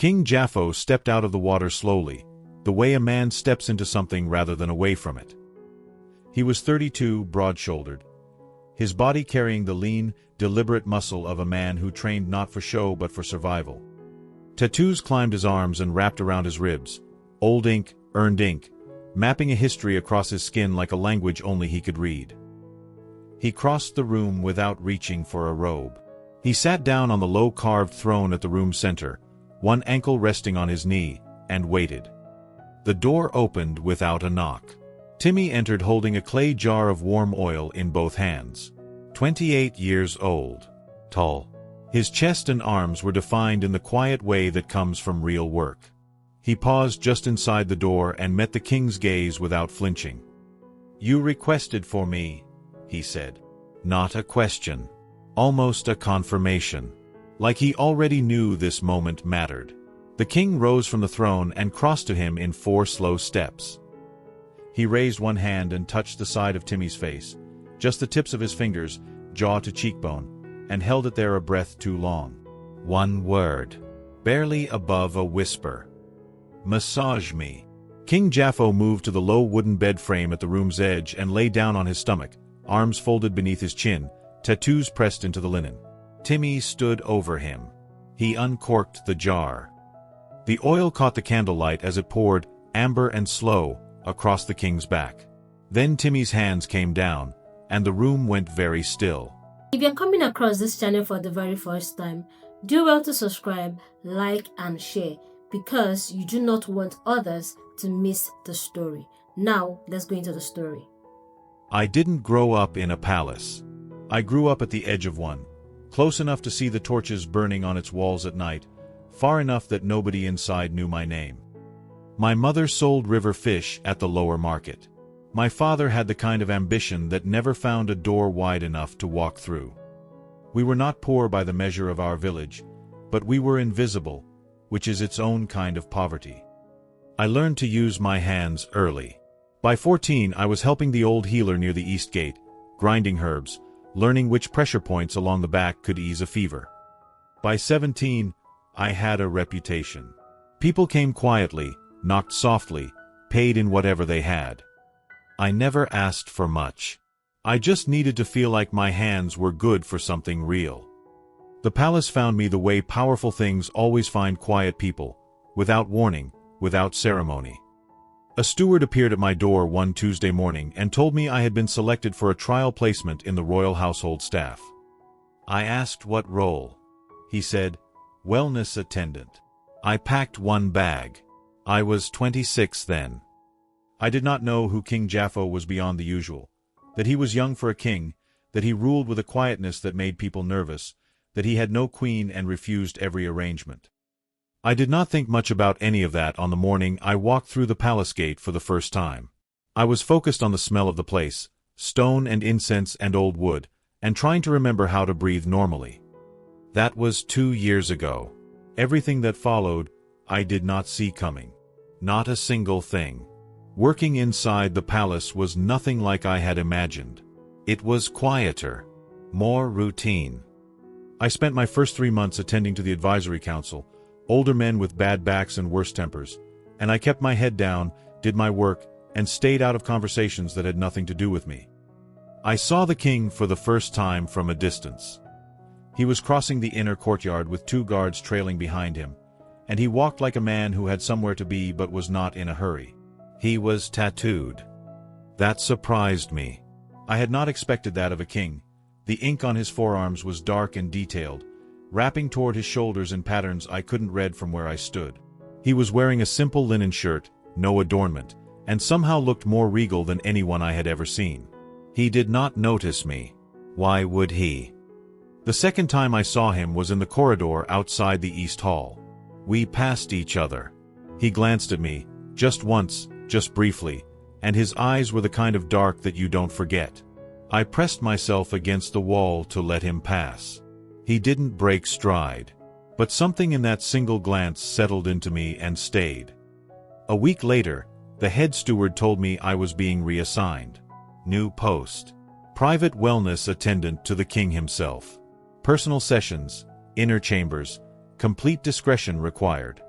King Jafo stepped out of the water slowly, the way a man steps into something rather than away from it. He was 32, broad-shouldered, his body carrying the lean, deliberate muscle of a man who trained not for show but for survival. Tattoos climbed his arms and wrapped around his ribs, old ink, earned ink, mapping a history across his skin like a language only he could read. He crossed the room without reaching for a robe. He sat down on the low carved throne at the room's center, one ankle resting on his knee, and waited. The door opened without a knock. Timmy entered holding a clay jar of warm oil in both hands. 28 years old. Tall. His chest and arms were defined in the quiet way that comes from real work. He paused just inside the door and met the king's gaze without flinching. "You requested for me," he said. Not a question. Almost a confirmation. Like he already knew this moment mattered. The king rose from the throne and crossed to him in 4 slow steps. He raised one hand and touched the side of Timmy's face, just the tips of his fingers, jaw to cheekbone, and held it there a breath too long. One word. Barely above a whisper. "Massage me." King Jafo moved to the low wooden bed frame at the room's edge and lay down on his stomach, arms folded beneath his chin, tattoos pressed into the linen. Timmy stood over him. He uncorked the jar. The oil caught the candlelight as it poured, amber and slow, across the king's back. Then Timmy's hands came down, and the room went very still. If you're coming across this channel for the very first time, do well to subscribe, like, and share, because you do not want others to miss the story. Now, let's go into the story. I didn't grow up in a palace. I grew up at the edge of one, close enough to see the torches burning on its walls at night, far enough that nobody inside knew my name. My mother sold river fish at the lower market. My father had the kind of ambition that never found a door wide enough to walk through. We were not poor by the measure of our village, but we were invisible, which is its own kind of poverty. I learned to use my hands early. By 14, I was helping the old healer near the east gate, grinding herbs, learning which pressure points along the back could ease a fever. By 17, I had a reputation. People came quietly, knocked softly, paid in whatever they had. I never asked for much. I just needed to feel like my hands were good for something real. The palace found me the way powerful things always find quiet people, without warning, without ceremony. A steward appeared at my door one Tuesday morning and told me I had been selected for a trial placement in the royal household staff. I asked what role. He said, "Wellness attendant." I packed one bag. I was 26 then. I did not know who King Jafo was beyond the usual, that he was young for a king, that he ruled with a quietness that made people nervous, that he had no queen and refused every arrangement. I did not think much about any of that on the morning I walked through the palace gate for the first time. I was focused on the smell of the place, stone and incense and old wood, and trying to remember how to breathe normally. That was 2 years ago. Everything that followed, I did not see coming. Not a single thing. Working inside the palace was nothing like I had imagined. It was quieter, more routine. I spent my first 3 months attending to the advisory council, older men with bad backs and worse tempers, and I kept my head down, did my work, and stayed out of conversations that had nothing to do with me. I saw the king for the first time from a distance. He was crossing the inner courtyard with 2 guards trailing behind him, and he walked like a man who had somewhere to be but was not in a hurry. He was tattooed. That surprised me. I had not expected that of a king. The ink on his forearms was dark and detailed, wrapping toward his shoulders in patterns I couldn't read from where I stood. He was wearing a simple linen shirt, no adornment, and somehow looked more regal than anyone I had ever seen. He did not notice me. Why would he? The second time I saw him was in the corridor outside the East Hall. We passed each other. He glanced at me, just once, just briefly, and his eyes were the kind of dark that you don't forget. I pressed myself against the wall to let him pass. He didn't break stride, but something in that single glance settled into me and stayed. A week later, the head steward told me I was being reassigned. New post. Private wellness attendant to the king himself. Personal sessions, inner chambers, complete discretion required.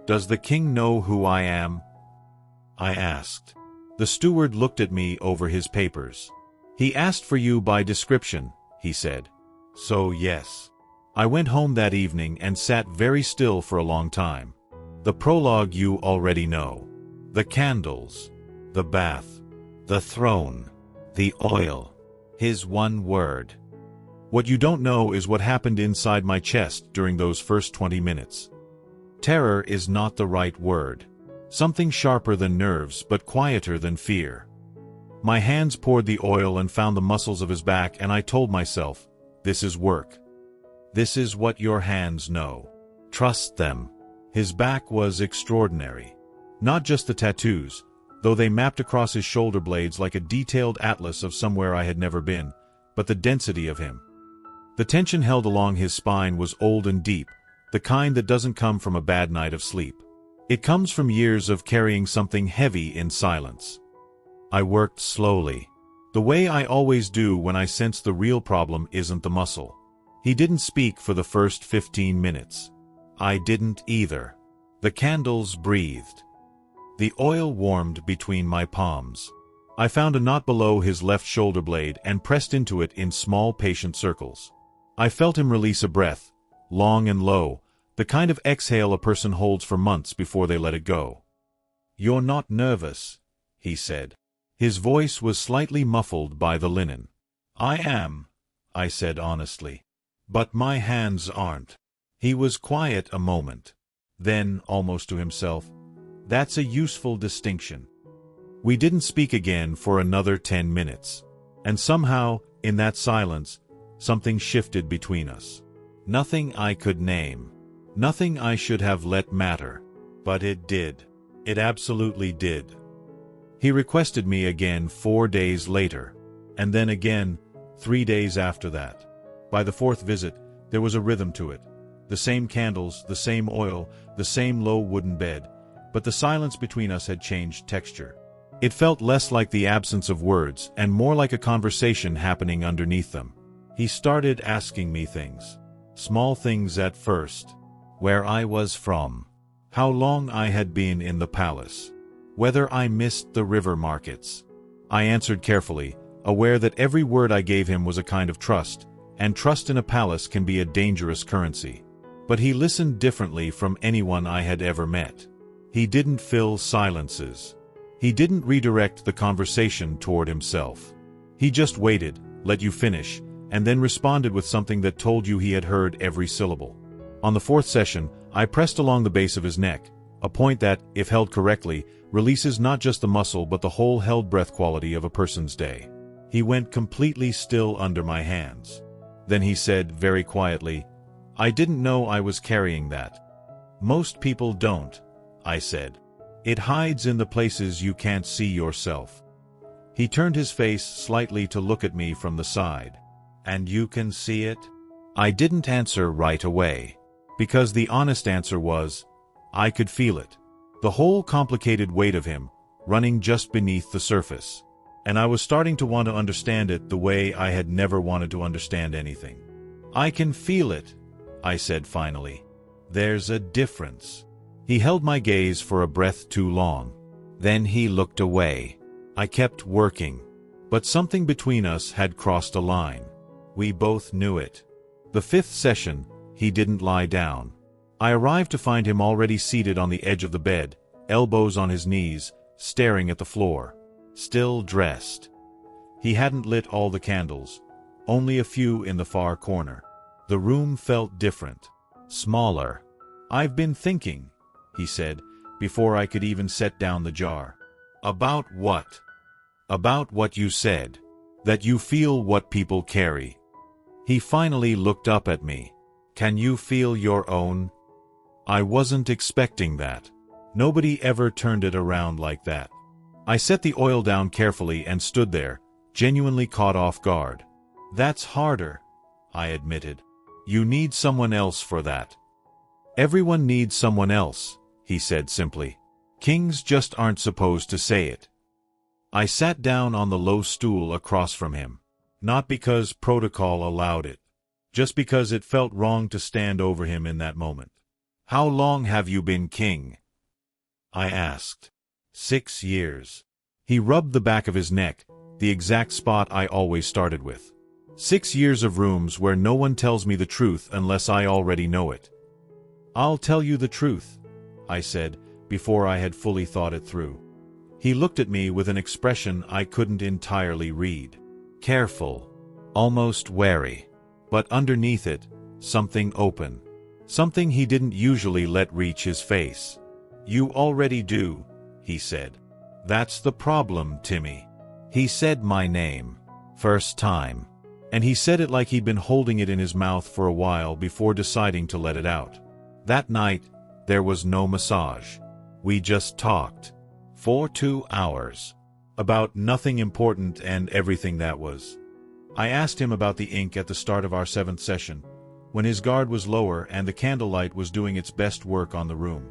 Does the king know who I am? I asked. The steward looked at me over his papers. He asked for you by description, he said. So yes. I went home that evening and sat very still for a long time. The prologue you already know. The candles, the bath, the throne, the oil, his one word. What you don't know is what happened inside my chest during those first 20 minutes. Terror is not the right word. Something sharper than nerves but quieter than fear. My hands poured the oil and found the muscles of his back, and I told myself, this is work. This is what your hands know. Trust them. His back was extraordinary. Not just the tattoos, though they mapped across his shoulder blades like a detailed atlas of somewhere I had never been, but the density of him. The tension held along his spine was old and deep, the kind that doesn't come from a bad night of sleep. It comes from years of carrying something heavy in silence. I worked slowly. The way I always do when I sense the real problem isn't the muscle. He didn't speak for the first 15 minutes. I didn't either. The candles breathed. The oil warmed between my palms. I found a knot below his left shoulder blade and pressed into it in small, patient circles. I felt him release a breath, long and low, the kind of exhale a person holds for months before they let it go. You're not nervous, he said. His voice was slightly muffled by the linen. I am, I said honestly. But my hands aren't. He was quiet a moment. Then, almost to himself, that's a useful distinction. We didn't speak again for another 10 minutes. And somehow, in that silence, something shifted between us. Nothing I could name. Nothing I should have let matter. But it did. It absolutely did. He requested me again 4 days later. And then again, 3 days after that. By the fourth visit, there was a rhythm to it. The same candles, the same oil, the same low wooden bed. But the silence between us had changed texture. It felt less like the absence of words and more like a conversation happening underneath them. He started asking me things. Small things at first. Where I was from. How long I had been in the palace. Whether I missed the river markets. I answered carefully, aware that every word I gave him was a kind of trust, and trust in a palace can be a dangerous currency. But he listened differently from anyone I had ever met. He didn't fill silences. He didn't redirect the conversation toward himself. He just waited, let you finish, and then responded with something that told you he had heard every syllable. On the fourth session, I pressed along the base of his neck, a point that, if held correctly, releases not just the muscle but the whole held breath quality of a person's day. He went completely still under my hands. Then he said, very quietly, I didn't know I was carrying that. Most people don't, I said. It hides in the places you can't see yourself. He turned his face slightly to look at me from the side. And you can see it? I didn't answer right away. Because the honest answer was, I could feel it. The whole complicated weight of him, running just beneath the surface. And I was starting to want to understand it the way I had never wanted to understand anything. I can feel it, I said finally. There's a difference. He held my gaze for a breath too long. Then he looked away. I kept working. But something between us had crossed a line. We both knew it. The fifth session, he didn't lie down. I arrived to find him already seated on the edge of the bed, elbows on his knees, staring at the floor. Still dressed. He hadn't lit all the candles, only a few in the far corner. The room felt different. Smaller. I've been thinking, he said, before I could even set down the jar. About what? About what you said. That you feel what people carry. He finally looked up at me. Can you feel your own? I wasn't expecting that. Nobody ever turned it around like that. I set the oil down carefully and stood there, genuinely caught off guard. That's harder, I admitted. You need someone else for that. Everyone needs someone else, he said simply. Kings just aren't supposed to say it. I sat down on the low stool across from him. Not because protocol allowed it. Just because it felt wrong to stand over him in that moment. How long have you been king? I asked. 6 years. He rubbed the back of his neck, the exact spot I always started with. 6 years of rooms where no one tells me the truth unless I already know it. I'll tell you the truth, I said, before I had fully thought it through. He looked at me with an expression I couldn't entirely read. Careful, almost wary. But underneath it, something open. Something he didn't usually let reach his face. You already do, he said. That's the problem, Timmy. He said my name. First time. And he said it like he'd been holding it in his mouth for a while before deciding to let it out. That night, there was no massage. We just talked. For 2 hours. About nothing important and everything that was. I asked him about the ink at the start of our 7th session, when his guard was lower and the candlelight was doing its best work on the room.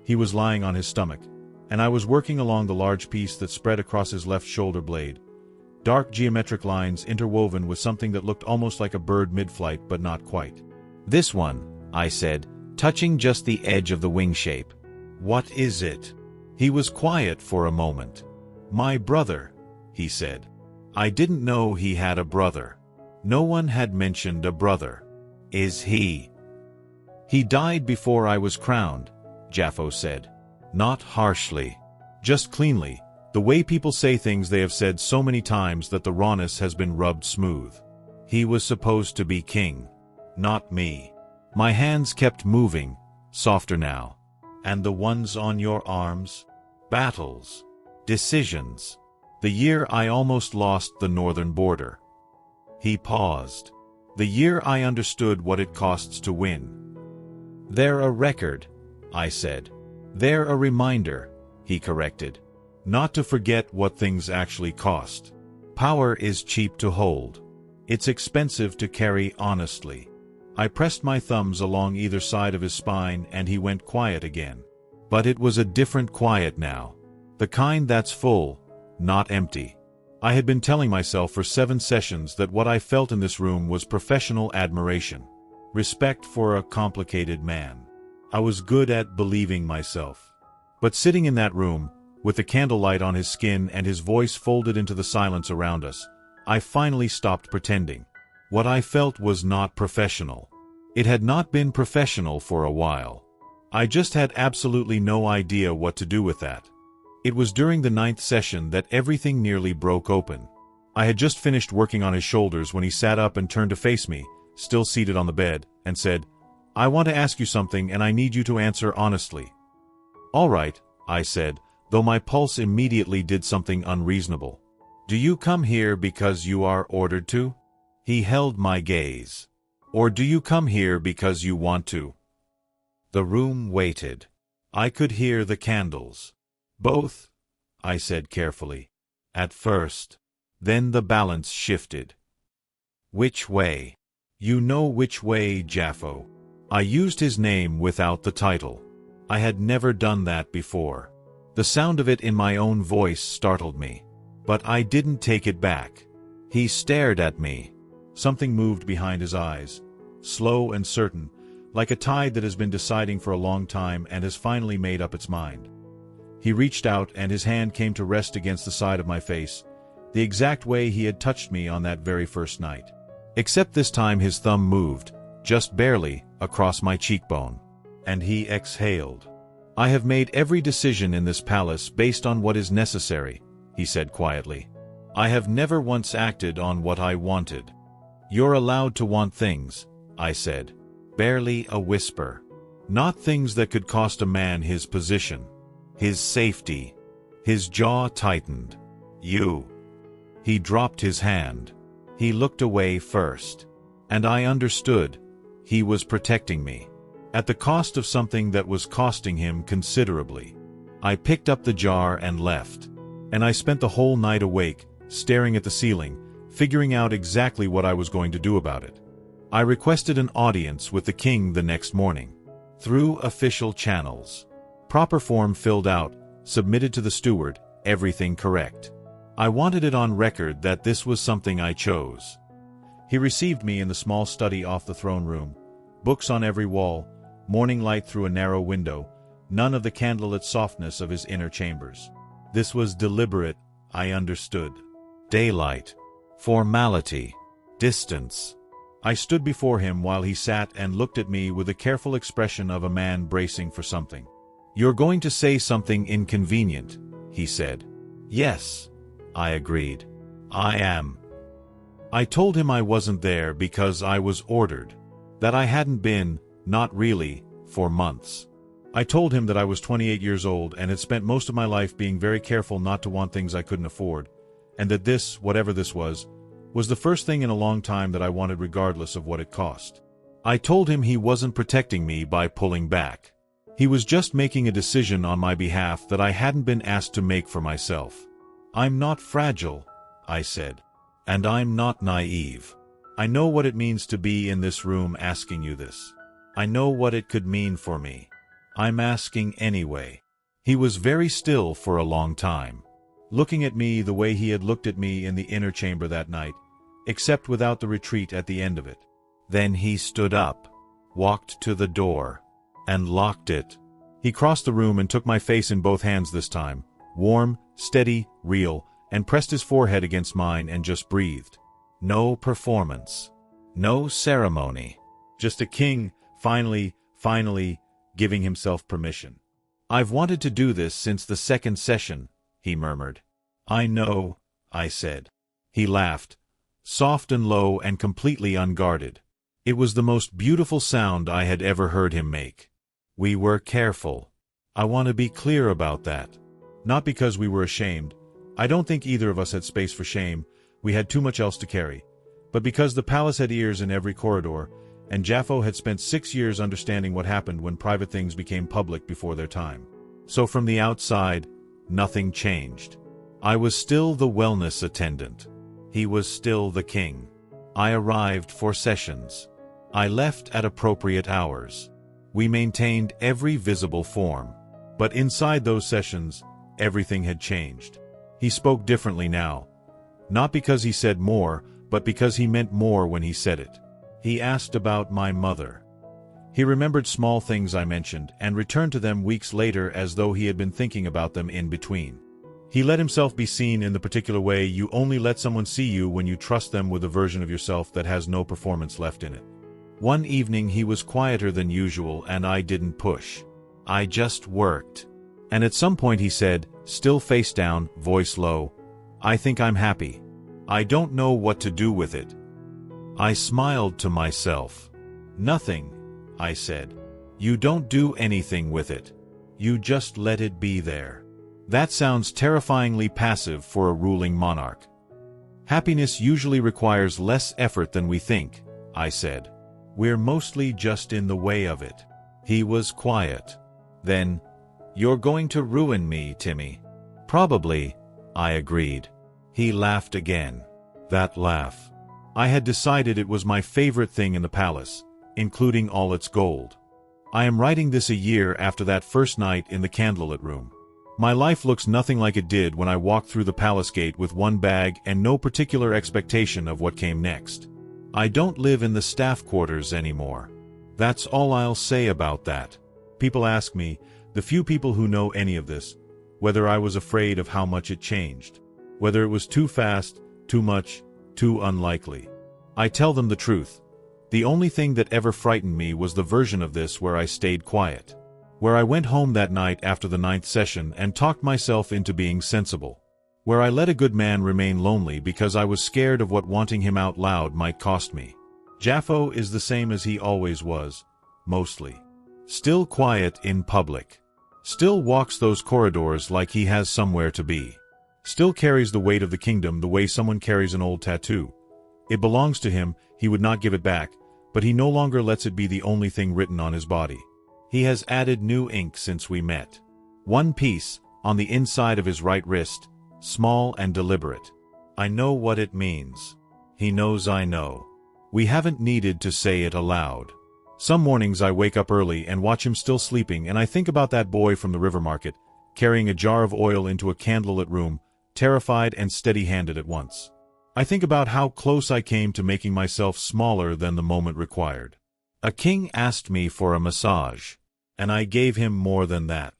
He was lying on his stomach, and I was working along the large piece that spread across his left shoulder blade. Dark geometric lines interwoven with something that looked almost like a bird mid-flight, but not quite. This one, I said, touching just the edge of the wing shape. What is it? He was quiet for a moment. My brother, he said. I didn't know he had a brother. No one had mentioned a brother. Is he? He died before I was crowned, Jafo said. Not harshly. Just cleanly, the way people say things they have said so many times that the rawness has been rubbed smooth. He was supposed to be king. Not me. My hands kept moving, softer now. And the ones on your arms? Battles. Decisions. The year I almost lost the northern border. He paused. The year I understood what it costs to win. They're a record, I said. They're a reminder, he corrected. Not to forget what things actually cost. Power is cheap to hold. It's expensive to carry honestly. I pressed my thumbs along either side of his spine and he went quiet again. But it was a different quiet now. The kind that's full, not empty. I had been telling myself for 7 sessions that what I felt in this room was professional admiration. Respect for a complicated man. I was good at believing myself. But sitting in that room, with the candlelight on his skin and his voice folded into the silence around us, I finally stopped pretending. What I felt was not professional. It had not been professional for a while. I just had absolutely no idea what to do with that. It was during the 9th session that everything nearly broke open. I had just finished working on his shoulders when he sat up and turned to face me, still seated on the bed, and said, I want to ask you something and I need you to answer honestly. All right, I said, though my pulse immediately did something unreasonable. Do you come here because you are ordered to? He held my gaze. Or do you come here because you want to? The room waited. I could hear the candles. Both, I said carefully. At first. Then the balance shifted. Which way? You know which way, Jafo. I used his name without the title. I had never done that before. The sound of it in my own voice startled me. But I didn't take it back. He stared at me. Something moved behind his eyes, slow and certain, like a tide that has been deciding for a long time and has finally made up its mind. He reached out and his hand came to rest against the side of my face, the exact way he had touched me on that very first night. Except this time his thumb moved, just barely, across my cheekbone. And he exhaled. I have made every decision in this palace based on what is necessary, he said quietly. I have never once acted on what I wanted. You're allowed to want things, I said. Barely a whisper. Not things that could cost a man his position. His safety. His jaw tightened. You. He dropped his hand. He looked away first. And I understood. He was protecting me. At the cost of something that was costing him considerably. I picked up the jar and left. And I spent the whole night awake, staring at the ceiling, figuring out exactly what I was going to do about it. I requested an audience with the king the next morning. Through official channels. Proper form filled out, submitted to the steward, everything correct. I wanted it on record that this was something I chose. He received me in the small study off the throne room, books on every wall, morning light through a narrow window, none of the candlelit softness of his inner chambers. This was deliberate, I understood. Daylight. Formality. Distance. I stood before him while he sat and looked at me with the careful expression of a man bracing for something. "You're going to say something inconvenient," he said. "Yes," I agreed. "I am." I told him I wasn't there because I was ordered. That I hadn't been, not really, for months. I told him that I was 28 years old and had spent most of my life being very careful not to want things I couldn't afford, and that this, whatever this was the first thing in a long time that I wanted regardless of what it cost. I told him he wasn't protecting me by pulling back. He was just making a decision on my behalf that I hadn't been asked to make for myself. "I'm not fragile," I said. "And I'm not naive. I know what it means to be in this room asking you this. I know what it could mean for me. I'm asking anyway." He was very still for a long time, looking at me the way he had looked at me in the inner chamber that night, except without the retreat at the end of it. Then he stood up, walked to the door, and locked it. He crossed the room and took my face in both hands this time, warm, steady, real, and pressed his forehead against mine and just breathed. No performance. No ceremony. Just a king, finally, giving himself permission. "I've wanted to do this since the second session," he murmured. "I know," I said. He laughed, soft and low and completely unguarded. It was the most beautiful sound I had ever heard him make. "We were careful. I want to be clear about that. Not because we were ashamed. I don't think either of us had space for shame. We had too much else to carry. But because the palace had ears in every corridor, and Jafo had spent 6 years understanding what happened when private things became public before their time. So from the outside, nothing changed. I was still the wellness attendant. He was still the king. I arrived for sessions. I left at appropriate hours. We maintained every visible form. But inside those sessions, everything had changed. He spoke differently now. Not because he said more, but because he meant more when he said it. He asked about my mother. He remembered small things I mentioned and returned to them weeks later as though he had been thinking about them in between. He let himself be seen in the particular way you only let someone see you when you trust them with a version of yourself that has no performance left in it. One evening he was quieter than usual and I didn't push. I just worked. And at some point he said, still face down, voice low, "I think I'm happy. I don't know what to do with it." I smiled to myself. "Nothing," I said. "You don't do anything with it. You just let it be there." That sounds terrifyingly passive for a ruling monarch. "Happiness usually requires less effort than we think," I said. "We're mostly just in the way of it." He was quiet. Then, "You're going to ruin me, Timmy." "Probably," I agreed. He laughed again. That laugh. I had decided it was my favorite thing in the palace, including all its gold. I am writing this a year after that first night in the candlelit room. My life looks nothing like it did when I walked through the palace gate with one bag and no particular expectation of what came next. I don't live in the staff quarters anymore. That's all I'll say about that. People ask me, the few people who know any of this, whether I was afraid of how much it changed. Whether it was too fast, too much, too unlikely. I tell them the truth. The only thing that ever frightened me was the version of this where I stayed quiet. Where I went home that night after the 9th session and talked myself into being sensible. Where I let a good man remain lonely because I was scared of what wanting him out loud might cost me. Jafo is the same as he always was, mostly. Still quiet in public. Still walks those corridors like he has somewhere to be. Still carries the weight of the kingdom the way someone carries an old tattoo. It belongs to him, he would not give it back, but he no longer lets it be the only thing written on his body. He has added new ink since we met. One piece, on the inside of his right wrist, small and deliberate. I know what it means. He knows I know. We haven't needed to say it aloud. Some mornings I wake up early and watch him still sleeping and I think about that boy from the river market, carrying a jar of oil into a candlelit room, terrified and steady-handed at once. I think about how close I came to making myself smaller than the moment required. A king asked me for a massage, and I gave him more than that.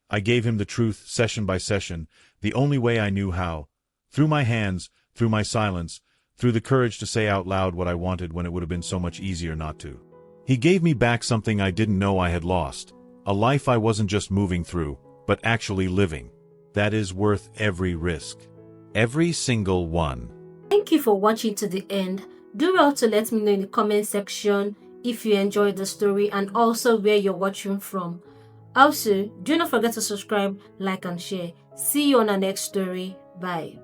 I gave him the truth session by session, the only way I knew how, through my hands, through my silence, through the courage to say out loud what I wanted when it would have been so much easier not to. He gave me back something I didn't know I had lost, a life I wasn't just moving through, but actually living. That is worth every risk. Every single one. Thank you for watching to the end. Do well to let me know in the comment section if you enjoyed the story and also where you're watching from. Also, do not forget to subscribe, like and share. See you on our next story. Bye.